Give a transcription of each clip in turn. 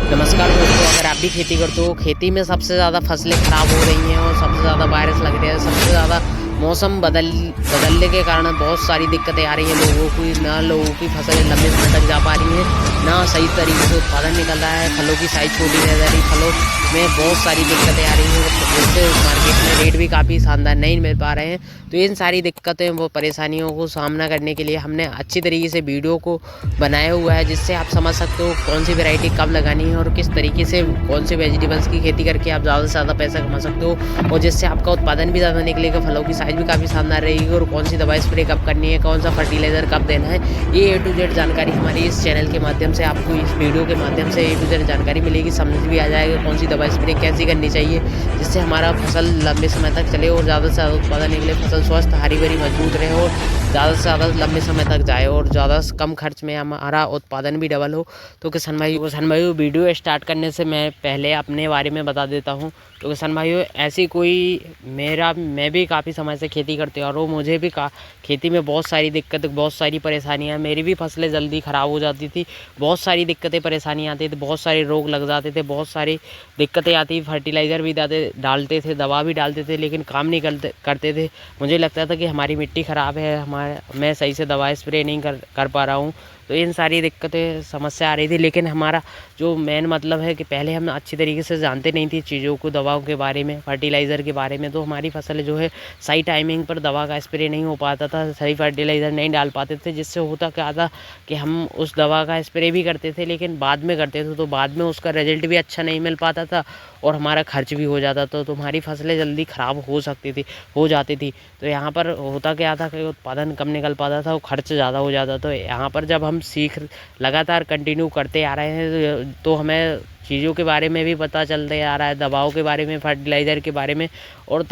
नमस्कार दोस्तों, अगर आप भी खेती करते हो, खेती में सबसे ज़्यादा फसलें ख़राब हो रही हैं और सबसे ज़्यादा वायरस लग रहे हैं, सबसे ज़्यादा मौसम बदलने के कारण बहुत सारी दिक्कतें आ रही हैं लोगों की। ना लोगों की फसलें लंबे समय तक जा पा रही हैं, ना सही तरीके से उत्पादन निकल रहा है, फलों की साइज़ छोटी रह जा रही, फलों में बहुत सारी दिक्कतें आ रही हैं, जिससे मार्केट में रेट भी काफ़ी शानदार नहीं मिल पा रहे हैं। तो इन सारी दिक्कतें व परेशानियों को सामना करने के लिए हमने अच्छी तरीके से वीडियो को बनाया हुआ है, जिससे आप समझ सकते हो कौन सी वैरायटी कब लगानी है और किस तरीके से कौन से वेजिटेबल्स की खेती करके आप ज़्यादा से ज़्यादा पैसा कमा सकते हो और जिससे आपका उत्पादन भी ज़्यादा निकलेगा, फलों की साइज़ भी काफ़ी शानदार रहेगी और कौन सी दवा स्प्रे कब करनी है, कौन सा फर्टिलाइज़र कब देना है। ये A to Z जानकारी हमारी इस चैनल के माध्यम से आपको इस वीडियो के माध्यम से A to Z जानकारी मिलेगी, समझ भी आ जाएगा कौन सी दवा स्प्रे कैसी करनी चाहिए, जिससे हमारा फसल लंबे समय तक चले और ज़्यादा से ज़्यादा उत्पादन निकले, फसल स्वस्थ हरी भरी मजबूत रहे और ज़्यादा से ज़्यादा लंबे समय तक जाए और ज़्यादा कम खर्च में हमारा उत्पादन भी डबल हो। तो किसान भाई वीडियो स्टार्ट करने से मैं पहले अपने बारे में बता देता हूँ। तो किसान भाइयों, ऐसी कोई मैं भी काफ़ी समय से खेती करते आ रहा हूँ, मुझे भी खेती में बहुत सारी दिक्कत, बहुत सारी परेशानियाँ, मेरी भी फसलें जल्दी ख़राब हो जाती थी, बहुत सारी दिक्कतें परेशानियाँ आती थी, बहुत सारे रोग लग जाते थे, बहुत सारी दिक्कतें आती, फर्टिलाइज़र भी डालते थे, दवा भी डालते थे, लेकिन काम नहीं करते थे। मुझे लगता था कि हमारी मिट्टी ख़राब है, मैं सही से दवा स्प्रे नहीं कर पा रहा हूँ। तो इन सारी दिक्कतें समस्या आ रही थी, लेकिन हमारा जो मेन मतलब है कि पहले हम अच्छी तरीके से जानते नहीं थी चीज़ों को, दवाओं के बारे में, फर्टिलाइज़र के बारे में। तो हमारी फसल जो है सही टाइमिंग पर दवा का स्प्रे नहीं हो पाता था, सही फर्टिलाइज़र नहीं डाल पाते थे, जिससे होता क्या था कि हम उस दवा का स्प्रे भी करते थे, लेकिन बाद में करते थे तो बाद में उसका रिजल्ट भी अच्छा नहीं मिल पाता था और हमारा खर्च भी हो जाता था। तो हमारी फसलें जल्दी ख़राब हो जाती थी। तो यहाँ पर होता क्या था कि उत्पादन कम निकल पाता था और खर्च ज़्यादा हो जाता था। तो यहाँ पर जब हम लगातार कंटिन्यू करते आ रहे हैं तो हमें चीज़ों के बारे में भी पता चलते आ रहा है, दवाओं के बारे में, फर्टिलाइज़र के बारे में और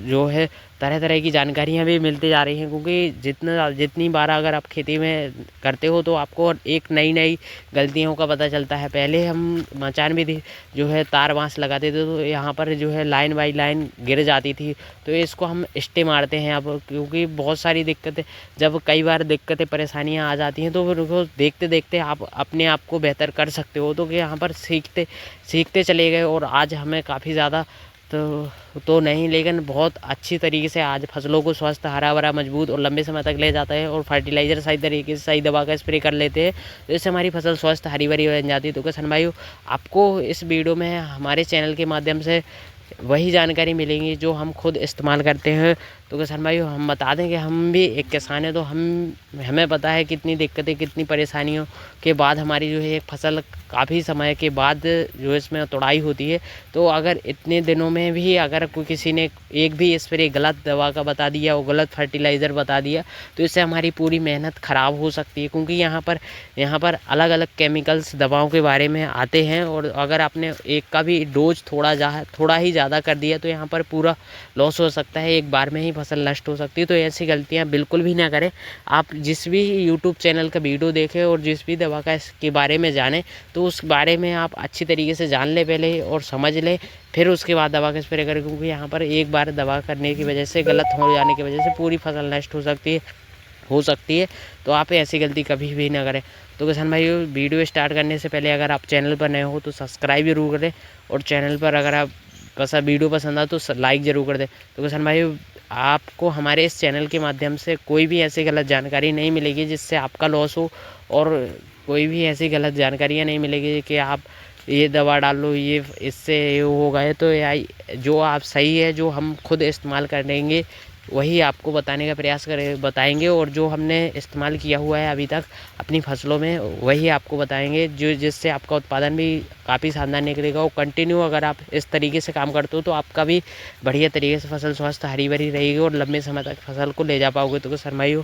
जो है तरह तरह की जानकारियाँ भी मिलती जा रही हैं। क्योंकि जितनी बार अगर आप खेती में करते हो तो आपको एक नई गलतियों का पता चलता है। पहले हम मचान भी जो है तार बाँस लगाते थे, तो यहाँ पर जो है लाइन बाई लाइन गिर जाती थी, तो इसको हम स्टे मारते हैं अब। क्योंकि बहुत सारी दिक्कतें, जब कई बार दिक्कतें परेशानियाँ आ जाती हैं तो फिर उनको देखते देखते आप अपने आप को बेहतर कर सकते हो। तो कि यहाँ पर सीखते चले गए और आज हमें काफ़ी ज़्यादा तो नहीं, लेकिन बहुत अच्छी तरीके से आज फसलों को स्वस्थ, हरा भरा, मजबूत और लंबे समय तक ले जाता है और फर्टिलाइज़र सही तरीके से सही दवा का स्प्रे कर लेते हैं, तो इससे हमारी फसल स्वस्थ हरी भरी बन जाती है। तो किसान भाइयों, आपको इस वीडियो में हमारे चैनल के माध्यम से वही जानकारी मिलेंगी जो हम खुद इस्तेमाल करते हैं। तो किसान भाइयों, हम बता दें कि हम भी एक किसान हैं, तो हमें पता है कितनी दिक्कतें, कितनी परेशानियों के बाद हमारी जो है एक फसल काफ़ी समय के बाद जो इसमें तुड़ाई होती है। तो अगर इतने दिनों में भी अगर किसी ने एक भी स्प्रे गलत दवा का बता दिया और गलत फर्टिलाइज़र बता दिया, तो इससे हमारी पूरी मेहनत ख़राब हो सकती है। क्योंकि यहाँ पर अलग अलग केमिकल्स दवाओं के बारे में आते हैं और अगर आपने एक का भी डोज थोड़ा ही ज़्यादा कर दिया तो यहाँ पर पूरा लॉस हो सकता है, एक बार में ही फसल नष्ट हो सकती है। तो ऐसी गलतियाँ बिल्कुल भी ना करें। आप जिस भी यूट्यूब चैनल का वीडियो देखें और जिस भी दवा का इसके बारे में जानें, तो उस बारे में आप अच्छी तरीके से जान लें पहले और समझ लें, फिर उसके बाद दवा का स्प्रे करें। क्योंकि यहाँ पर एक बार दवा करने की वजह से, गलत हो जाने की वजह से पूरी फसल नष्ट हो सकती है। तो आप ऐसी गलती कभी भी ना करें। तो किसान भाइयों, वीडियो स्टार्ट करने से पहले अगर आप चैनल पर नए हो तो सब्सक्राइब जरूर करें और चैनल पर अगर आप वीडियो पसंद आ तो लाइक ज़रूर कर दें। तो किसान भाइयों, आपको हमारे इस चैनल के माध्यम से कोई भी ऐसी गलत जानकारी नहीं मिलेगी जिससे आपका लॉस हो, और कोई भी ऐसी गलत जानकारियाँ नहीं मिलेगी कि आप ये दवा डाल लो, ये इससे ये होगा है। तो जो आप सही है, जो हम खुद इस्तेमाल करेंगे वही आपको बताने का प्रयास बताएंगे, और जो हमने इस्तेमाल किया हुआ है अभी तक अपनी फसलों में वही आपको बताएंगे, जिससे आपका उत्पादन भी काफ़ी शानदार निकलेगा। और कंटिन्यू अगर आप इस तरीके से काम करते हो तो आपका भी बढ़िया तरीके से फसल स्वस्थ हरी भरी रहेगी और लंबे समय तक फसल को ले जा पाओगे। तो सरमाइयों,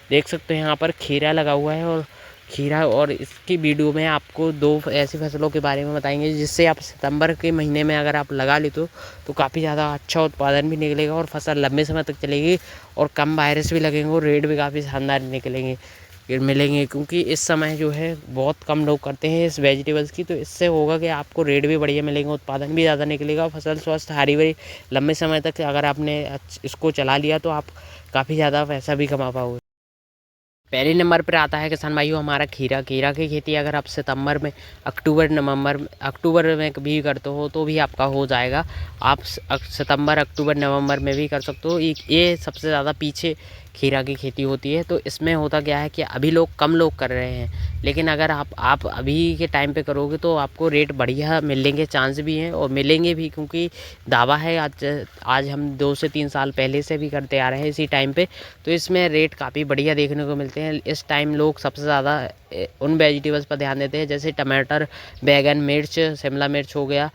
देख सकते हो यहाँ पर खीरा लगा हुआ है और इसकी वीडियो में आपको 2 ऐसी फसलों के बारे में बताएंगे जिससे आप सितंबर के महीने में अगर आप लगा ले तो काफ़ी ज़्यादा अच्छा उत्पादन भी निकलेगा और फसल लंबे समय तक चलेगी और कम वायरस भी लगेंगे और रेट भी काफ़ी शानदार मिलेंगे। क्योंकि इस समय जो है बहुत कम लोग करते हैं इस वेजिटेबल्स की, तो इससे होगा कि आपको रेट भी बढ़िया मिलेंगे, उत्पादन भी ज़्यादा निकलेगा, फसल स्वस्थ हरी भरी लंबे समय तक अगर आपने इसको चला लिया तो आप काफ़ी ज़्यादा पैसा भी कमा पाओगे। पहले नंबर पर आता है किसान भाइयों हमारा खीरा। खीरा की खेती अगर आप सितंबर में, अक्टूबर में भी करते हो तो भी आपका हो जाएगा। आप सितंबर, अक्टूबर, नवंबर में भी कर सकते हो। ये सबसे ज़्यादा पीछे खीरा की खेती होती है। तो इसमें होता क्या है कि अभी कम लोग कर रहे हैं, लेकिन अगर आप अभी के टाइम पे करोगे तो आपको रेट बढ़िया मिलने के चांस भी हैं और मिलेंगे भी, क्योंकि दावा है आज हम 2 से 3 साल पहले से भी करते आ रहे हैं इसी टाइम पे। तो इसमें रेट काफ़ी बढ़िया देखने को मिलते हैं। इस टाइम लोग सबसे ज़्यादा उन वेजिटेबल्स पर ध्यान देते हैं, जैसे टमाटर, बैगन, मिर्च, शिमला मिर्च हो गया,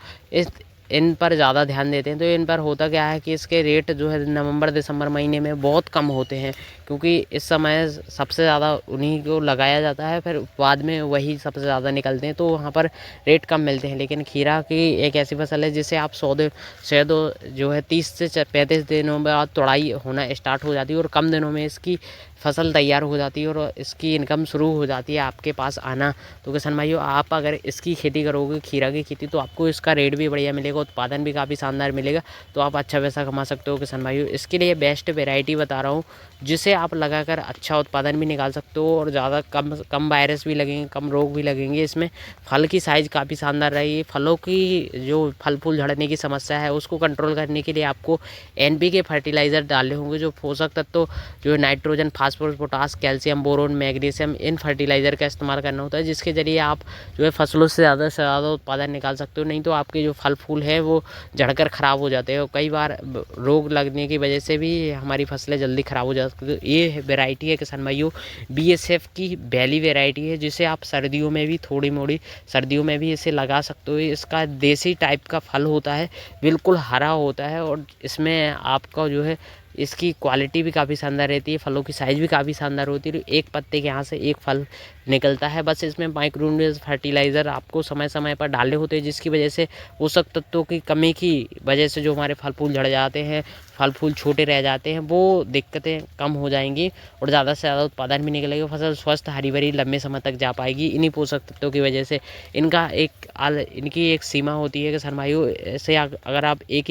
इन पर ज़्यादा ध्यान देते हैं। तो इन पर होता क्या है कि इसके रेट जो है नवंबर दिसंबर महीने में बहुत कम होते हैं, क्योंकि इस समय सबसे ज़्यादा उन्हीं को लगाया जाता है, फिर बाद में वही सबसे ज़्यादा निकलते हैं, तो वहाँ पर रेट कम मिलते हैं। लेकिन खीरा की एक ऐसी फसल है जिसे आप 100 जो है 30 से 35 दिनों में बाद तुड़ाई होना स्टार्ट हो जाती है और कम दिनों में इसकी फसल तैयार हो जाती है और इसकी इनकम शुरू हो जाती है आपके पास आना। तो किसान भाइयों, आप अगर इसकी खेती करोगे, खीरा की खेती, तो आपको इसका रेट भी बढ़िया मिलेगा, उत्पादन भी काफ़ी शानदार मिलेगा, तो आप अच्छा पैसा कमा सकते हो किसान भाइयों। इसके लिए बेस्ट वेराइटी बता रहा हूँ जिसे आप लगाकर अच्छा उत्पादन भी निकाल सकते हो और ज़्यादा कम वायरस भी लगेंगे, कम रोग भी लगेंगे। इसमें फल की साइज़ काफ़ी शानदार रहेगी। फलों की जो फल फूल झड़ने की समस्या है उसको कंट्रोल करने के लिए आपको NPK फर्टिलाइज़र डालने होंगे, जो पोषक तत्व जो nitrogen, phosphorus, potash, calcium, boron, magnesium, इन फर्टिलाइज़र का इस्तेमाल करना होता है, जिसके ज़रिए आप जो है फसलों से ज़्यादा उत्पादन निकाल सकते हो। नहीं तो आपके जो फल फूल है वो झड़कर ख़राब हो जाते हैं और कई बार रोग लगने की वजह से भी हमारी फसलें जल्दी ख़राब हो जाती हैं। ये वेराइटी है किसान भाइयों BSF की बैली वेराइटी है, जिसे आप सर्दियों में भी थोड़ी मोड़ी सर्दियों में भी इसे लगा सकते हो। इसका देसी टाइप का फल होता है, बिल्कुल हरा होता है और इसमें आपका जो है इसकी क्वालिटी भी काफ़ी शानदार रहती है, फलों की साइज़ भी काफ़ी शानदार होती है। एक पत्ते के यहाँ से एक फल निकलता है। बस इसमें माइक्रोन्यूट्रिएंट्स फर्टिलाइज़र आपको समय समय पर डालने होते हैं, जिसकी वजह से पोषक तत्वों की कमी की वजह से जो हमारे फल फूल झड़ जाते हैं, फल फूल छोटे रह जाते हैं, वो दिक्कतें कम हो जाएंगी और ज़्यादा से ज़्यादा उत्पादन भी निकलेगा। फसल स्वस्थ, हरी भरी, लंबे समय तक जा पाएगी इन्हीं पोषक तत्वों की वजह से। इनकी एक सीमा होती है कि किसान भाइयों, ऐसे अगर आप एक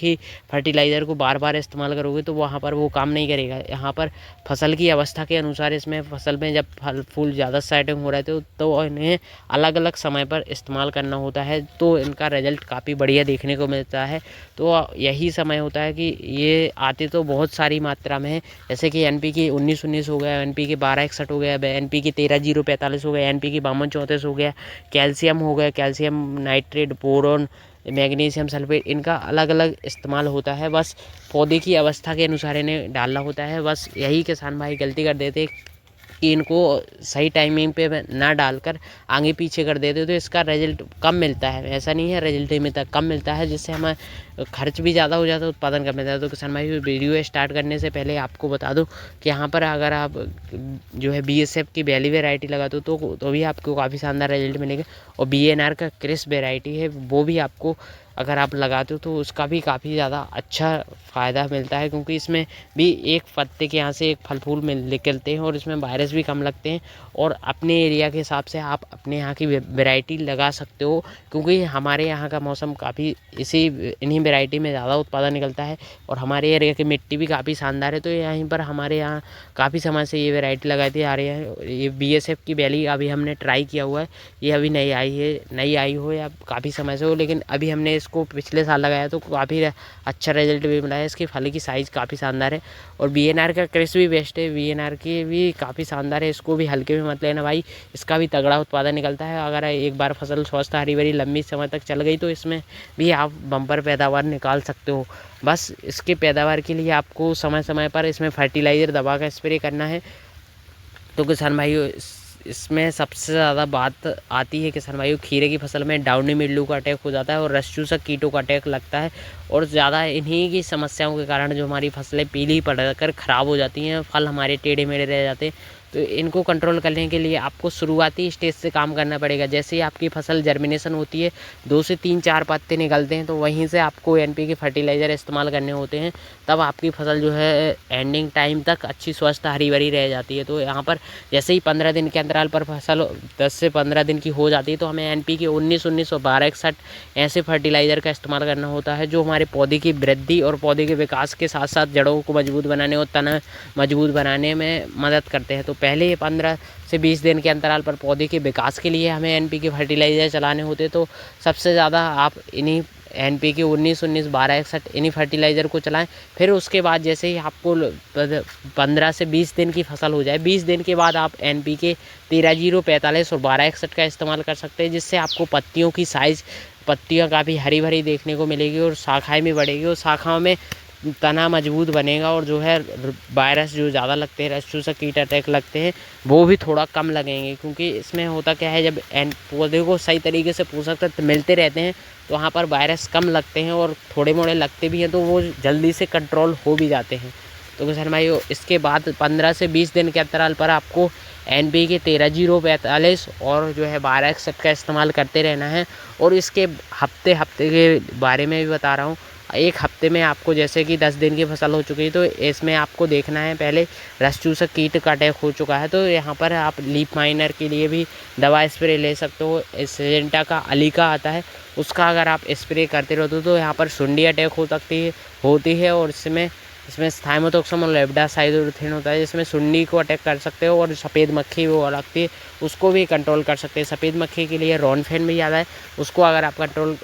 ही फर्टिलाइज़र को बार बार इस्तेमाल करोगे तो वहाँ पर वो काम नहीं करेगा। यहाँ पर फसल की अवस्था के अनुसार इसमें फसल में जब फल फूल ज़्यादा सेटिंग हो रहे थे तो इन्हें अलग अलग समय पर इस्तेमाल करना होता है, तो इनका रिजल्ट काफ़ी बढ़िया देखने को मिलता है। तो यही समय होता है कि ये आते तो बहुत सारी मात्रा में है, जैसे कि NPK 19-19 हो गया, NPK 12-61 हो गया, NPK 13-0-45 हो गया, NPK 52-34 हो गया, कैल्शियम हो गया, calcium nitrate, boron, magnesium sulphate, इनका अलग अलग इस्तेमाल होता है। बस पौधे की अवस्था के अनुसार इन्हें डालना होता है। बस यही किसान भाई गलती कर देते कि इनको सही टाइमिंग पे ना डालकर आगे पीछे कर देते, तो इसका रिजल्ट कम मिलता है। ऐसा नहीं है रिजल्ट में तक कम मिलता है, जिससे हमें खर्च भी ज़्यादा हो जाता है, उत्पादन कम मिलता है। तो किसान भाई, वीडियो स्टार्ट करने से पहले आपको बता दूं कि यहाँ पर अगर आप जो है BSF की बैली वेराइटी लगाते हो तो भी आपको काफ़ी शानदार रिजल्ट मिलेगा। और BNR का क्रिस वेराइटी है, वो भी आपको अगर आप लगाते हो तो उसका भी काफ़ी ज़्यादा अच्छा फ़ायदा मिलता है, क्योंकि इसमें भी एक पत्ते के यहाँ से एक फल फूल निकलते हैं और इसमें वायरस भी कम लगते हैं। और अपने एरिया के हिसाब से आप अपने यहाँ की वैरायटी लगा सकते हो, क्योंकि हमारे यहाँ का मौसम काफ़ी इन्हीं वैरायटी में ज़्यादा उत्पादन निकलता है और हमारे एरिया की मिट्टी भी काफ़ी शानदार है। तो यहीं पर हमारे यहाँ काफ़ी समय से ये वैरायटी लगाती आ रही है। ये BSF की बैली अभी हमने ट्राई किया हुआ है, ये अभी नई आई हो या काफ़ी समय से हो, लेकिन अभी हमने इसको पिछले साल लगाया तो काफ़ी अच्छा रिजल्ट भी मिला है। इसकी फल की साइज़ काफ़ी शानदार है। और BNR का क्रिस भी बेस्ट है, BNR की भी काफ़ी शानदार है, इसको भी हल्के में मत लेना भाई, इसका भी तगड़ा उत्पादन निकलता है। अगर एक बार फसल स्वस्थ, हरी भरी, लंबी समय तक चल गई तो इसमें भी आप बम्पर पैदावार निकाल सकते हो। बस इसके पैदावार के लिए आपको समय समय पर इसमें फर्टिलाइज़र दवा का स्प्रे करना है। तो किसान भाइयों, इसमें सबसे ज़्यादा बात आती है किसान भाइयों, खीरे की फसल में डाउनी मिल्ड्यू का अटैक हो जाता है और रस्ट चूसक कीटों का अटैक लगता है। और ज़्यादा इन्हीं की समस्याओं के कारण जो हमारी फसलें पीली पड़कर ख़राब हो जाती हैं, फल हमारे टेढ़े मेढ़े रह जाते हैं। तो इनको कंट्रोल करने के लिए आपको शुरुआती स्टेज से काम करना पड़ेगा। जैसे ही आपकी फसल जर्मिनेशन होती है, 2 से 3-4 पत्ते निकलते हैं, तो वहीं से आपको NPK फर्टिलाइज़र इस्तेमाल करने होते हैं। तब आपकी फसल जो है एंडिंग टाइम तक अच्छी स्वस्थ हरी भरी रह जाती है। तो यहाँ पर जैसे ही 15 दिन के अंतराल पर फसल 10 से 15 दिन की हो जाती है, तो हमें NPK 19-19 और 12-61 ऐसे फर्टिलाइज़र का इस्तेमाल करना होता है, जो हमारे पौधे की वृद्धि और पौधे के विकास के साथ साथ जड़ों को मजबूत बनाने और तना मजबूत बनाने में मदद करते हैं। तो पहले 15 से 20 दिन के अंतराल पर पौधे के विकास के लिए हमें NPK फर्टिलाइज़र चलाने होते, तो सबसे ज़्यादा आप इन्हीं NPK 19-19 12-61 इन्हीं फर्टिलाइज़र को चलाएं। फिर उसके बाद जैसे ही आपको 15 से 20 दिन की फसल हो जाए, 20 दिन के बाद आप NPK 13-0-45 और 12-61 का इस्तेमाल कर सकते हैं, जिससे आपको पत्तियों की साइज़, पत्तियाँ काफ़ी हरी भरी देखने को मिलेगी और शाखाएँ भी बढ़ेगी और शाखाओं में तना मजबूत बनेगा और जो है वायरस जो ज़्यादा लगते हैं, रस चूसक कीट अटैक लगते हैं, वो भी थोड़ा कम लगेंगे। क्योंकि इसमें होता क्या है, जब पौधे को सही तरीके से पोषक तत्व मिलते रहते हैं तो वहाँ पर वायरस कम लगते हैं और थोड़े मोड़े लगते भी हैं तो वो जल्दी से कंट्रोल हो भी जाते हैं। तो किसान भाइयों, इसके बाद 15 से 20 दिन के अंतराल पर आपको NPK 13-0-45 और जो है 12-61 का इस्तेमाल करते रहना है। और इसके हफ्ते के बारे में भी बता रहा हूँ। एक हफ्ते में आपको जैसे कि 10 दिन की फसल हो चुकी है तो इसमें आपको देखना है, पहले रस चूसक कीट का अटैक हो चुका है तो यहाँ पर आप लीफ माइनर के लिए भी दवा स्प्रे ले सकते हो। सिजेंटा का अलीका आता है, उसका अगर आप स्प्रे करते रहते हो तो यहाँ पर सुंडी अटैक होती है और इसमें थाइमोथोक्सम और लेबडासाइडोथेन होता है, जिसमें सुंडी को अटैक कर सकते हो। और सफ़ेद मक्खी वो लगती है, उसको भी कंट्रोल कर सकते हैं। सफ़ेद मक्खी के लिए रॉनफेन भी आता है, उसको अगर आप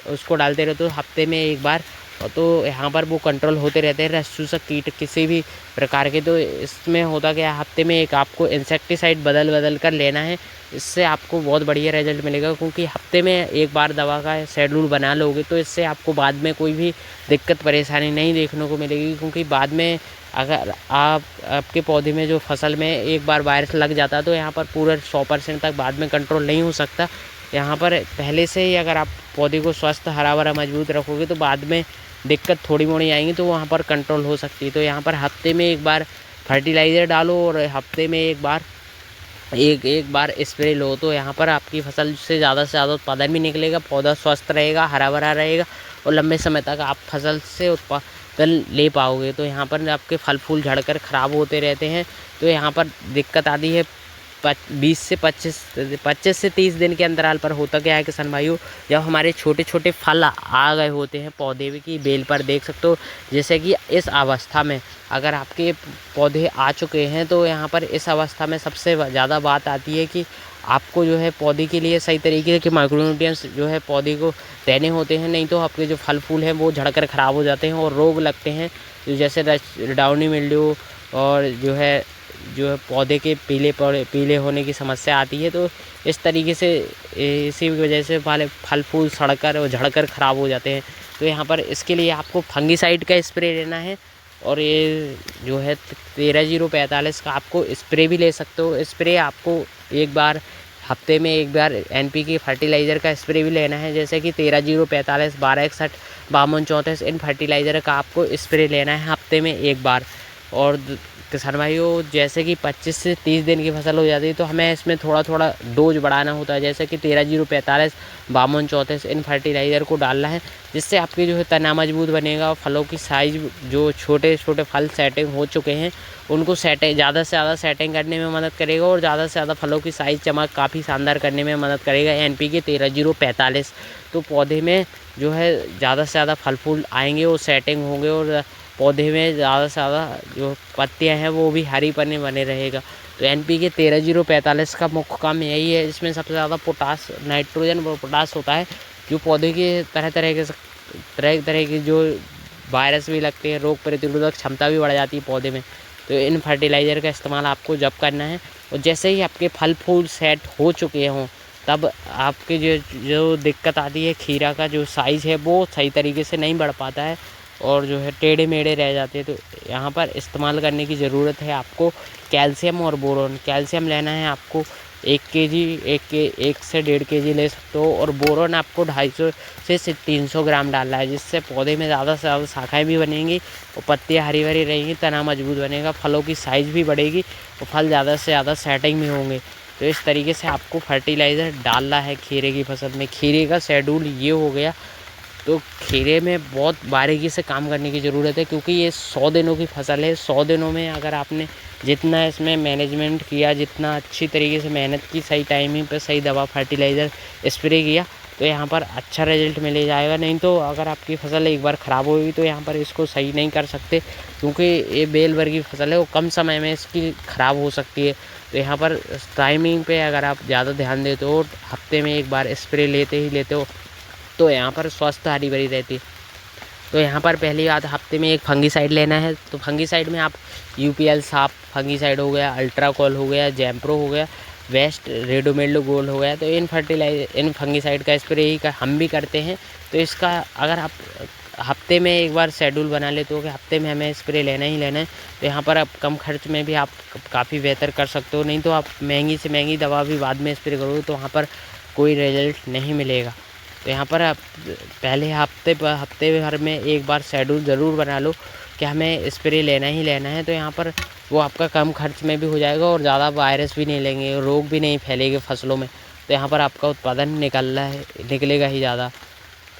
उसको डालते रहते हो हफ्ते में एक बार, तो यहाँ पर वो कंट्रोल होते रहते हैं रस चूसक कीट किसी भी प्रकार के। तो इसमें होता क्या है, हफ्ते में एक आपको इंसेक्टिसाइड बदल कर लेना है, इससे आपको बहुत बढ़िया रिजल्ट मिलेगा। क्योंकि हफ्ते में एक बार दवा का शेड्यूल बना लोगे तो इससे आपको बाद में कोई भी दिक्कत परेशानी नहीं देखने को मिलेगी। क्योंकि बाद में अगर आपके पौधे में जो फसल में एक बार वायरस लग जाता है तो यहाँ पर पूरा 100% तक बाद में कंट्रोल नहीं हो सकता। यहाँ पर पहले से ही अगर आप पौधे को स्वस्थ हरा भरा मजबूत रखोगे तो बाद में दिक्कत थोड़ी मोड़ी आएंगी तो वहाँ पर कंट्रोल हो सकती है। तो यहाँ पर हफ्ते में एक बार फर्टिलाइज़र डालो और हफ्ते में एक बार स्प्रे लो, तो यहाँ पर आपकी फसल से ज़्यादा उत्पादन भी निकलेगा, पौधा स्वस्थ रहेगा, हरा भरा रहेगा और लंबे समय तक आप फसल से उत्पादन ले पाओगे। तो यहाँ पर आपके फल फूल झड़कर ख़राब होते रहते हैं, तो यहाँ पर दिक्कत आती है 20 से 25 से 30 दिन के अंतराल पर। होता क्या है किसान भाइयों, जब हमारे छोटे छोटे फल आ गए होते हैं पौधे की बेल पर, देख सकते हो जैसे कि इस अवस्था में अगर आपके पौधे आ चुके हैं तो यहाँ पर इस अवस्था में सबसे ज़्यादा बात आती है कि आपको जो है पौधे के लिए सही तरीके के माइक्रोन्यूट्रिएंट्स जो है पौधे को देने होते हैं, नहीं तो आपके जो फल फूल हैं वो झड़कर ख़राब हो जाते हैं और रोग लगते हैं, जो जैसे डाउनी मिल्ड्यू और जो है पौधे के पीले होने की समस्या आती है। तो इस तरीके से इसी वजह से फल फूल सड़कर और झड़कर ख़राब हो जाते हैं। तो यहाँ पर इसके लिए आपको फंगिसाइड का स्प्रे लेना है और ये जो है 13-0-45 का आपको स्प्रे भी ले सकते हो। स्प्रे आपको हफ्ते में एक बार NPK फर्टिलाइज़र का स्प्रे भी लेना है, जैसे कि 13-0-45 12-61 52-34 इन फर्टिलाइज़र का आपको स्प्रे लेना है हफ्ते में एक बार। और किसान भाइयों, जैसे कि 25 से 30 दिन की फसल हो जाती है तो हमें इसमें थोड़ा डोज बढ़ाना होता है, जैसे कि 13-0-45 52-34 इन फर्टिलाइज़र को डालना है, जिससे आपकी जो है तना मजबूत बनेगा। फलों की साइज़ जो छोटे फल सेटिंग हो चुके हैं उनको ज़्यादा से ज़्यादा सेटिंग करने में मदद करेगा और ज़्यादा से ज़्यादा फलों की साइज़ चमक काफ़ी शानदार करने में मदद करेगा NPK 13-0-45। तो पौधे में जो है ज़्यादा से ज़्यादा फल फूल आएंगे और सेटिंग होंगे और पौधे में ज़्यादा से ज़्यादा जो पत्तियां हैं वो भी हरी बने रहेगा। तो NPK 13-0-45 का मुख्य काम यही है। इसमें सबसे ज़्यादा पोटास, नाइट्रोजन और पोटास होता है, जो पौधे के तरह के जो वायरस भी लगते हैं, रोग प्रतिरोधक क्षमता भी बढ़ जाती है पौधे में। तो इन फर्टिलाइज़र का इस्तेमाल आपको जब करना है और जैसे ही आपके फल फूल सेट हो चुके हों तब आपके जो दिक्कत आती है, खीरा का जो साइज़ है वो सही तरीके से नहीं बढ़ पाता है और जो है टेढ़े मेढ़े रह जाते हैं। तो यहाँ पर इस्तेमाल करने की ज़रूरत है आपको कैल्शियम और बोरोन। कैल्शियम लेना है आपको 1 kg 1 से 1.5 kg ले सकते हो और बोरोन आपको 250 से 300 ग्राम डालना है, जिससे पौधे में ज़्यादा से ज़्यादा शाखाएँ भी बनेंगी और पत्तियाँ हरी भरी रहेंगी, तना मजबूत बनेगा, फलों की साइज़ भी बढ़ेगी और फल ज़्यादा से ज़्यादा सेटिंग भी होंगे। तो इस तरीके से आपको फर्टिलाइज़र डालना है खीरे की फसल में। खीरे का शेड्यूल ये हो गया। तो खीरे में बहुत बारीकी से काम करने की ज़रूरत है, क्योंकि ये 100 दिनों की फसल है। 100 दिनों में अगर आपने जितना इसमें मैनेजमेंट किया, जितना अच्छी तरीके से मेहनत की, सही टाइमिंग पे सही दवा फर्टिलाइज़र स्प्रे किया, तो यहाँ पर अच्छा रिजल्ट मिल जाएगा। नहीं तो अगर आपकी फसल एक बार ख़राब होगी तो यहाँ पर इसको सही नहीं कर सकते, क्योंकि ये बेल वर्गी फसल है, वो कम समय में इसकी ख़राब हो सकती है। तो यहाँ पर टाइमिंग पे अगर आप ज़्यादा ध्यान देते हो, हफ्ते में एक बार स्प्रे लेते ही लेते हो, तो यहाँ पर स्वस्थ हरी भरी रहती है। तो यहाँ पर पहली बात, हफ्ते में एक फंगीसाइड लेना है। तो फंगीसाइड में आप यूपीएल साफ फंगीसाइड हो गया, अल्ट्राकॉल हो गया, जैम्प्रो हो गया, वेस्ट रेडोमेल्डो गोल हो गया, तो इन फंगीसाइड का स्प्रे ही हम भी करते हैं। तो इसका अगर आप हफ्ते में एक बार शेड्यूल बना लेते हो कि हफ्ते में हमें स्प्रे लेना ही लेना है, तो यहाँ पर आप कम खर्च में भी आप काफ़ी बेहतर कर सकते हो। नहीं तो आप महंगी से महंगी दवा भी बाद में स्प्रे करोगे तो वहाँ पर कोई रिजल्ट नहीं मिलेगा। तो यहाँ पर आप पहले हफ्ते भर में एक बार शेड्यूल ज़रूर बना लो कि हमें स्प्रे लेना ही लेना है। तो यहाँ पर वो आपका कम खर्च में भी हो जाएगा और ज़्यादा वायरस भी नहीं लेंगे, रोग भी नहीं फैलेंगे फसलों में। तो यहाँ पर आपका उत्पादन निकलेगा ही ज़्यादा।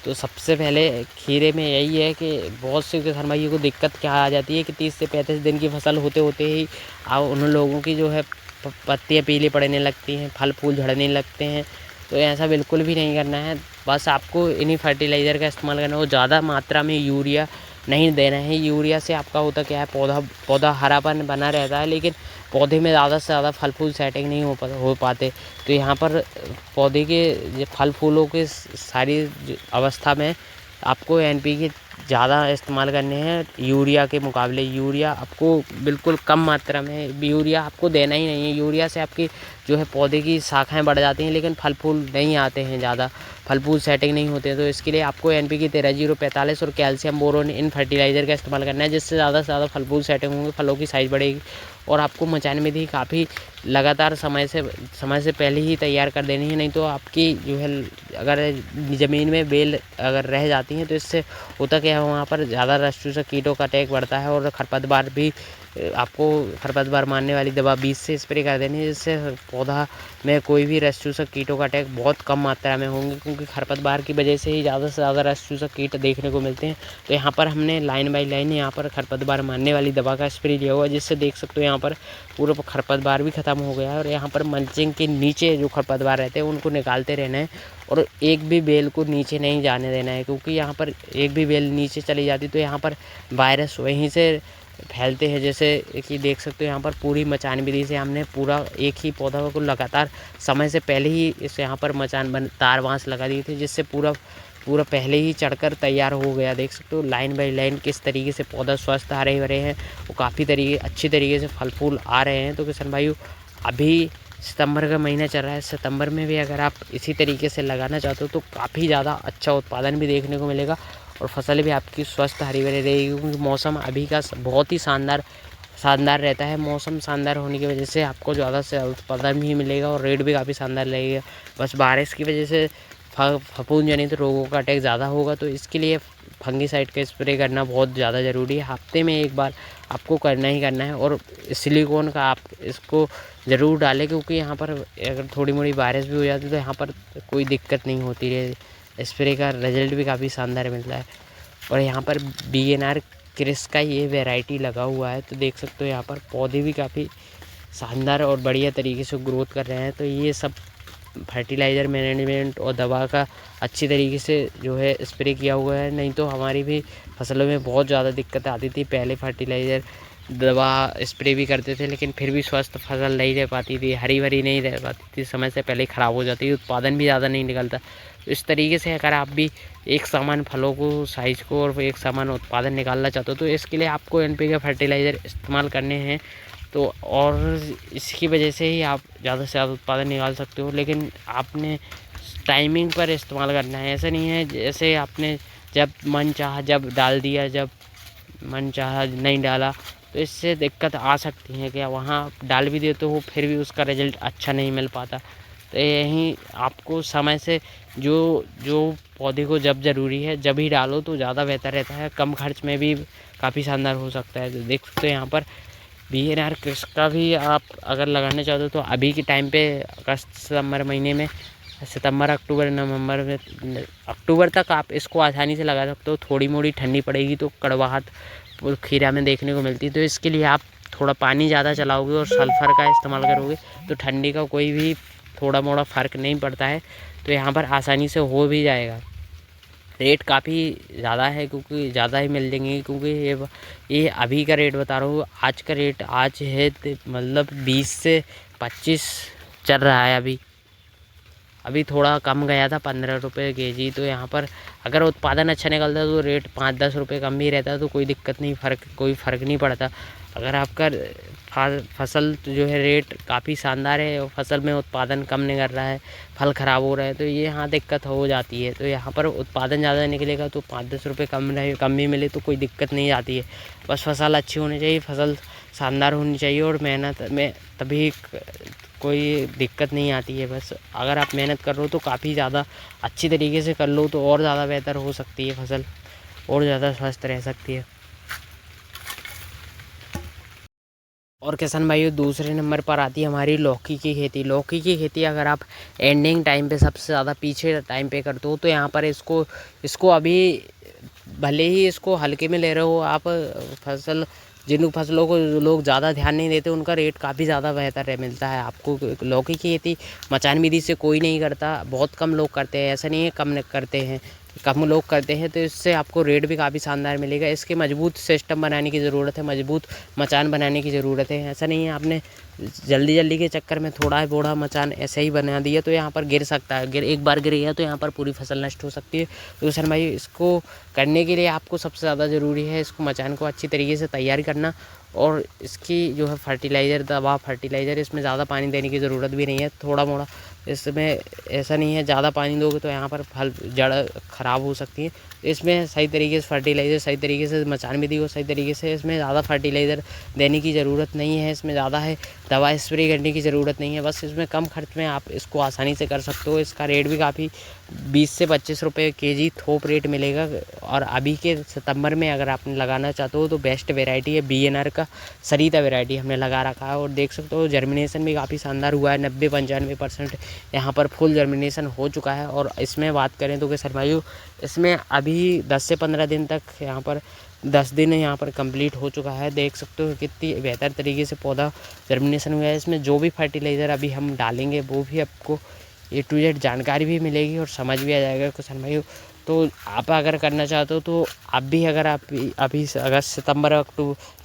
तो सबसे पहले खीरे में यही है कि बहुत से किसान भाइयों को दिक्कत क्या आ जाती है कि 30 से 35 दिन की फसल होते होते ही उन लोगों की जो है पत्तियाँ पीली पड़ने लगती हैं, फल फूल झड़ने लगते हैं। तो ऐसा बिल्कुल भी नहीं करना है। बस आपको इन्हीं फर्टिलाइज़र का इस्तेमाल करना है। वो ज़्यादा मात्रा में यूरिया नहीं देना है। यूरिया से आपका होता क्या है, पौधा हरापन बना रहता है, लेकिन पौधे में ज़्यादा से ज़्यादा फल फूल सेटिंग नहीं हो पाते। तो यहाँ पर पौधे के फल फूलों के सारी अवस्था में आपको एनपीके ज़्यादा इस्तेमाल करने हैं यूरिया के मुकाबले। यूरिया आपको बिल्कुल कम मात्रा में यूरिया आपको देना ही नहीं है। यूरिया से आपकी जो है पौधे की शाखाएं बढ़ जाती हैं, लेकिन फल फूल नहीं आते हैं, ज़्यादा फल फूल सेटिंग नहीं होते हैं। तो इसके लिए आपको एनपीके 13-0-45 और कैल्शियम बोरोन इन फर्टिलाइज़र का इस्तेमाल करना है, जिससे ज़्यादा से ज़्यादा फल फूल सेटिंग होंगे, फलों की साइज़ बढ़ेगी। और आपको मचान में भी काफ़ी लगातार समय से पहले ही तैयार कर देनी है। नहीं तो आपकी जो है अगर ज़मीन में बेल अगर रह जाती हैं तो इससे होता क्या है, वहाँ पर ज़्यादा रस चूसक कीटों का अटैक बढ़ता है। और खरपतवार भी आपको खरपतवार मारने वाली दवा बीज से स्प्रे कर देनी है, जिससे पौधा में कोई भी रस चूसक कीटों का अटैक बहुत कम मात्रा में होंगे, क्योंकि खरपतवार की वजह से ही ज़्यादा से ज़्यादा रस चूसक कीट देखने को मिलते हैं। तो यहाँ पर हमने लाइन बाई लाइन यहाँ पर खरपतवार मारने वाली दवा का स्प्रे लिया हुआ है, जिससे देख सकते हो यहाँ पर पूरा खरपतवार भी ख़त्म हो गया है। और यहाँ पर मल्चिंग के नीचे जो खरपतवार रहते हैं उनको निकालते रहना है और एक भी बेल को नीचे नहीं जाने देना है, क्योंकि यहाँ पर एक भी बेल नीचे चली जाती तो यहाँ पर वायरस वहीं से फैलते हैं। जैसे कि देख सकते हो यहाँ पर पूरी मचान विधि से हमने पूरा एक ही पौधा को लगातार समय से पहले ही इस यहाँ पर तार बांस लगा दिए थे, जिससे पूरा पहले ही चढ़कर तैयार हो गया। देख सकते हो लाइन बाई लाइन किस तरीके से पौधा स्वस्थ हरे भरे हैं, वो काफ़ी अच्छी तरीके से फल फूल आ रहे हैं। तो किसान भाइयों, अभी सितंबर का महीना चल रहा है, सितंबर में भी अगर आप इसी तरीके से लगाना चाहते हो तो काफ़ी ज़्यादा अच्छा उत्पादन भी देखने को मिलेगा और फसल भी आपकी स्वस्थ हरी भरी रहेगी, क्योंकि मौसम अभी का बहुत ही शानदार रहता है। मौसम शानदार होने की वजह से आपको ज़्यादा से उत्पादन भी मिलेगा और रेट भी काफ़ी शानदार लगेगा। बस बारिश की वजह से फफूंद जनित रोगों का अटैक ज़्यादा होगा, तो इसके लिए फंगीसाइड का स्प्रे करना बहुत ज़्यादा ज़रूरी है। हफ्ते में एक बार आपको करना ही करना है। और सिलिकॉन का आप इसको ज़रूर डालें, क्योंकि यहाँ पर अगर थोड़ी मोड़ी वायरस भी हो जाती है तो यहाँ पर कोई दिक्कत नहीं होती है। स्प्रे का रिजल्ट भी काफ़ी शानदार मिलता है। और यहाँ पर BNR क्रिस का ये वैरायटी लगा हुआ है, तो देख सकते हो यहाँ पर पौधे भी काफ़ी शानदार और बढ़िया तरीके से ग्रोथ कर रहे हैं। तो ये सब फर्टिलाइज़र मैनेजमेंट और दवा का अच्छी तरीके से जो है स्प्रे किया हुआ है। नहीं तो हमारी भी फसलों में बहुत ज़्यादा दिक्कत आती थी। पहले फर्टिलाइज़र दवा स्प्रे भी करते थे, लेकिन फिर भी स्वस्थ फसल नहीं रह पाती थी, हरी भरी नहीं रह पाती थी, समय से पहले ख़राब हो जाती थी, उत्पादन भी ज़्यादा नहीं निकलता। तो इस तरीके से अगर आप भी एक समान फलों को साइज़ को और एक समान उत्पादन निकालना चाहते हो तो इसके लिए आपको NPK फर्टिलाइज़र इस्तेमाल करने हैं। तो और इसकी वजह से ही आप ज़्यादा से ज़्यादा उत्पादन निकाल सकते हो, लेकिन आपने टाइमिंग पर इस्तेमाल करना है। ऐसा नहीं है जैसे आपने जब मन चाहा जब डाल दिया, जब मन चाहा नहीं डाला, तो इससे दिक्कत आ सकती है कि वहाँ डाल भी देते हो फिर भी उसका रिज़ल्ट अच्छा नहीं मिल पाता। तो यहीं आपको समय से जो पौधे को जब ज़रूरी है जब ही डालो तो ज़्यादा बेहतर रहता है, कम खर्च में भी काफ़ी शानदार हो सकता है। तो देख सकते हो यहाँ पर BNR क्रिस का भी आप अगर लगाना चाहते हो तो अभी के टाइम पे अगस्त सितंबर महीने में, सितंबर अक्टूबर नवंबर में, अक्टूबर तक आप इसको आसानी से लगा सकते हो। थोड़ी मोड़ी ठंडी पड़ेगी तो कड़वाहट खीरा में देखने को मिलती है, तो इसके लिए आप थोड़ा पानी ज़्यादा चलाओगे और सल्फ़र का इस्तेमाल करोगे तो ठंडी का कोई भी थोड़ा मोड़ा फ़र्क नहीं पड़ता है। तो यहाँ पर आसानी से हो भी जाएगा। रेट काफ़ी ज़्यादा है, क्योंकि ज़्यादा ही मिल जाएंगे, क्योंकि ये अभी का रेट बता रहा हूँ। आज का रेट आज है मतलब 20 से 25 चल रहा है। अभी थोड़ा कम गया था 15 रुपये केजी। तो यहाँ पर अगर उत्पादन अच्छा निकलता है तो रेट 5-10 रुपये कम भी रहता है, तो कोई दिक्कत नहीं, कोई फ़र्क नहीं पड़ता। अगर आपका फसल जो है रेट काफ़ी शानदार है और फसल में उत्पादन कम निकल रहा है, फल ख़राब हो रहा है, तो ये यहाँ दिक्कत हो जाती है। तो यहाँ पर उत्पादन ज़्यादा निकलेगा तो 5-10 रुपये कम भी मिले तो कोई दिक्कत नहीं आती है। बस फसल अच्छी होनी चाहिए, फसल शानदार होनी चाहिए और मेहनत में तभी कोई दिक्कत नहीं आती है। बस अगर आप मेहनत कर रहे हो तो काफ़ी ज़्यादा अच्छी तरीके से कर लो तो और ज़्यादा बेहतर हो सकती है फसल, और ज़्यादा स्वस्थ रह सकती है। और किसान भाइयों, दूसरे नंबर पर आती है हमारी लौकी की खेती। लौकी की खेती अगर आप एंडिंग टाइम पे, सबसे ज़्यादा पीछे टाइम पे करते हो, तो यहाँ पर इसको अभी भले ही इसको हल्के में ले रहे हो आप जिन फसलों को लोग ज़्यादा ध्यान नहीं देते उनका रेट काफ़ी ज़्यादा बेहतर मिलता है आपको। लौकी की खेती मचान विधि से कोई नहीं करता, बहुत कम लोग करते हैं, ऐसा नहीं है कम करते हैं, कम लोग करते हैं, तो इससे आपको रेट भी काफ़ी शानदार मिलेगा। इसके मजबूत सिस्टम बनाने की ज़रूरत है, मजबूत मचान बनाने की ज़रूरत है। ऐसा नहीं है आपने जल्दी के चक्कर में थोड़ा बोड़ा मचान ऐसे ही बना दिया तो यहाँ पर गिर सकता है, एक बार गिर गया तो यहाँ पर पूरी फसल नष्ट हो सकती है। तो किसान भाई, इसको करने के लिए आपको सबसे ज़्यादा ज़रूरी है इसको मचान को अच्छी तरीके से तैयार करना, और इसकी जो है फर्टिलाइज़र इसमें ज़्यादा पानी देने की ज़रूरत भी नहीं है, थोड़ा मोड़ा इसमें। ऐसा नहीं है ज़्यादा पानी दोगे तो यहाँ पर जड़ ख़राब हो सकती है। इसमें सही तरीके से फर्टिलाइज़र, सही तरीके से मचान विधि को सही तरीके से, इसमें ज़्यादा फर्टिलाइज़र देने की ज़रूरत नहीं है, इसमें ज़्यादा है दवा स्प्रे करने की ज़रूरत नहीं है। बस इसमें कम खर्च में आप इसको आसानी से कर सकते हो। इसका रेट भी काफ़ी 20 से 25 रुपये केजी थोक रेट मिलेगा। और अभी के सितंबर में अगर आपने लगाना चाहते हो तो बेस्ट वेराइटी है BNR का सरिता वेराइटी हमने लगा रखा है। और देख सकते हो जर्मिनेशन भी काफ़ी शानदार हुआ है, 90-95% यहाँ पर फुल जर्मिनेशन हो चुका है। और इसमें बात करें तो किसान भाइयों, इसमें अभी 10 से 15 दिन तक यहाँ पर 10 दिन यहाँ पर कंप्लीट हो चुका है। देख सकते हो कितनी बेहतर तरीके से पौधा जर्मिनेशन हुआ है। इसमें जो भी फर्टिलाइज़र अभी हम डालेंगे वो भी आपको A to Z जानकारी भी मिलेगी और समझ भी आ जाएगा किसान भाइयों। तो आप अगर करना चाहते हो तो आप भी अगर आप अभी अगस्त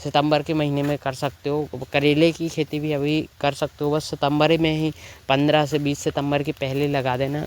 सितंबर के महीने में कर सकते हो। करेले की खेती भी अभी कर सकते हो, बस सितंबर में ही 15 से 20 सितंबर के पहले लगा देना।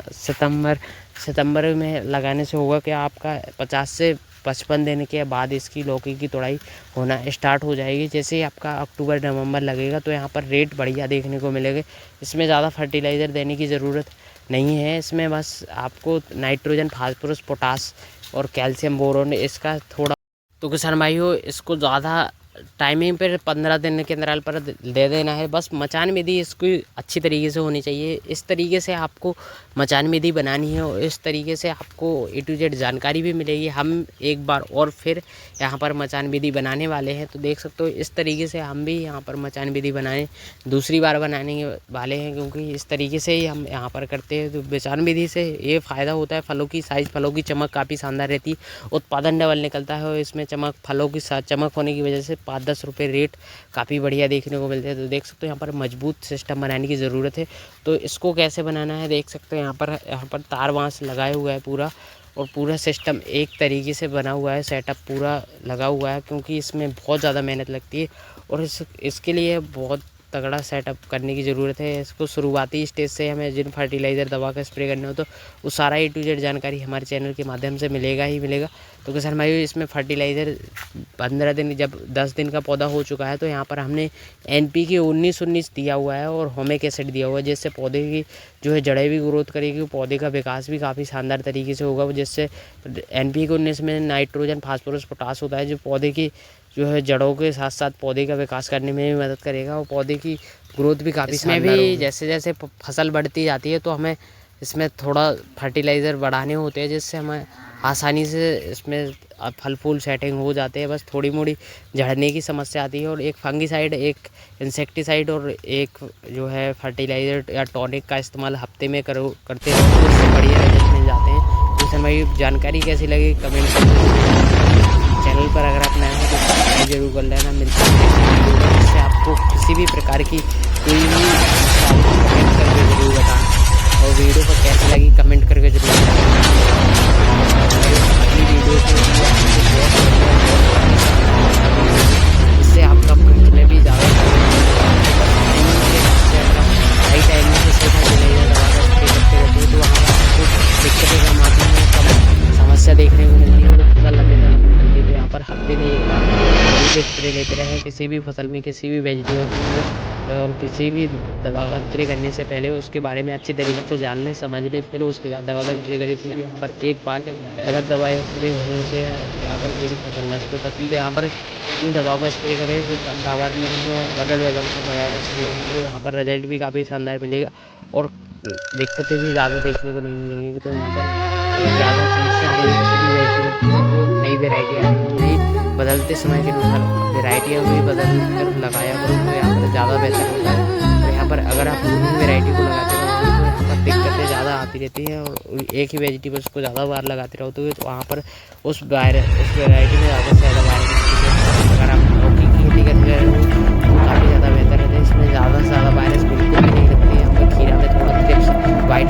सितंबर में लगाने से होगा कि आपका 50 से 55 दिन के बाद इसकी लौकी की तुड़ाई होना स्टार्ट हो जाएगी। जैसे ही आपका अक्टूबर-नवंबर लगेगा तो यहाँ पर रेट बढ़िया देखने को मिलेगा। इसमें ज़्यादा फर्टिलाइज़र देने की ज़रूरत नहीं है, इसमें बस आपको नाइट्रोजन, फास्फोरस, पोटास और कैल्शियम, बोरोन इसका थोड़ा। तो किसान भाइयों, इसको ज़्यादा टाइमिंग पर 15 दिन के अंतराल पर दे देना है। बस मचान विधि इसकी अच्छी तरीके से होनी चाहिए। इस तरीके से आपको मचान विधि बनानी है और इस तरीके से आपको A to Z जानकारी भी मिलेगी। हम एक बार और फिर यहाँ पर मचान विधि बनाने वाले हैं, तो देख सकते हो इस तरीके से हम भी यहाँ पर मचान विधि दूसरी बार बनाने वाले हैं, क्योंकि इस तरीके से ही हम यहाँ पर करते हैं। तो मचान विधि से ये फ़ायदा होता है, फलों की साइज़, फलों की चमक काफ़ी शानदार रहती है, उत्पादन डबल निकलता है और इसमें फलों की चमक होने की वजह से 5-10 रुपये रेट काफ़ी बढ़िया देखने को मिलते हैं। तो देख सकते हो यहाँ पर मजबूत सिस्टम बनाने की ज़रूरत है। तो इसको कैसे बनाना है देख सकते हैं, यहाँ पर तार बांस लगाए हुआ है पूरा, और पूरा सिस्टम एक तरीके से बना हुआ है, सेटअप पूरा लगा हुआ है, क्योंकि इसमें बहुत ज़्यादा मेहनत लगती है और इसके लिए बहुत तगड़ा सेटअप करने की ज़रूरत है। इसको शुरुआती स्टेज से हमें जिन फर्टिलाइज़र दवा का स्प्रे करना हो तो वो सारा A to Z जानकारी हमारे चैनल के माध्यम से मिलेगा ही मिलेगा। तो किसान भाइयों, इसमें फर्टिलाइज़र 15 दिन, जब 10 दिन का पौधा हो चुका है तो यहाँ पर हमने NPK 19-19 दिया हुआ है और होमिक एसिड दिया हुआ है, जिससे पौधे की जो है जड़ें भी ग्रोथ करेगी, पौधे का विकास भी काफ़ी शानदार तरीके से होगा। जिससे NPK 19 में नाइट्रोजन, फास्फोरस, पोटास होता है, जो पौधे की जो है जड़ों के साथ साथ पौधे का विकास करने में भी मदद करेगा और पौधे की ग्रोथ भी काफ़ी शानदार होगी। जैसे जैसे फसल बढ़ती जाती है तो हमें इसमें थोड़ा फर्टिलाइज़र बढ़ाने होते हैं, जिससे हमें आसानी से इसमें फल फूल सेटिंग हो जाते हैं। बस थोड़ी मोड़ी झड़ने की समस्या आती है और एक फंगीसाइड, एक इंसेक्टिसाइड और एक जो है फर्टिलाइज़र या टॉनिक का इस्तेमाल हफ्ते में करते रहो तो उससे बढ़िया रिजल्ट मिल जाते हैं। तो इसमें भाई जानकारी कैसी लगी कमेंट करके, चैनल पर अगर आप नए हैं तो सब्सक्राइब जरूर कर लेना। मिलते हैं जिससे आपको किसी भी प्रकार की कोई भी कमेंट करके ज़रूर बताना, और वीडियो पर कैसी लगी कमेंट करके ज़रूर बताना। अगली वीडियो को इससे आपका खर्च में भी ज़्यादा समस्या देखने को मिलती है। तो फसल लंबे समय तक मिलती है, तो यहाँ पर हफ्ते में एक बार स्प्रे लेते रहें किसी भी फसल में, किसी भी वेजिटेबल में। और किसी भी दवा का स्प्रे करने से पहले उसके बारे में अच्छी तरीके से जान लें, समझ लें, फिर उसके बाद दवा का स्प्रे करें। क्योंकि यहाँ पर एक बार अगर दवा स्प्रे होने से यहाँ पर पूरी फसल नष्ट हो सकती है। यहाँ पर इन दवाओं का स्प्रे करें तो दावा बगल बगल से यहाँ पर रिजल्ट भी काफ़ी शानदार मिलेगा और दिक्कतें भी ज़्यादा देखने को नहीं मिलेंगी। तो यहाँ पर अगर ज़्यादा समस्या आ रही है किसी भी वेजिटेबल में, तो नई वेराइटी आ रही है, नई बदलते समय के अनुसार वेराइटियाँ भी बदल कर लगाया करो, तो यहाँ पर ज़्यादा बेहतर होता है। और यहाँ पर अगर आप उन्हीं वेराइटी को लगाते रहोगे तो यहाँ पर दिक्कतें ज़्यादा आती रहती हैं। और एक ही वेजिटेबल्स को ज़्यादा बार लगाते रहोगे तो वहाँ पर उस वेराइटी में ज़्यादा से ज़्यादा वायरस। अगर आप लौकी की खेती कर रहे हो तो काफ़ी ज़्यादा बेहतर रहता है, इसमें ज़्यादा से ज़्यादा वायरस बिल्कुल भी नहीं लगती है। यहाँ पर खीरा में थोड़ा वाइट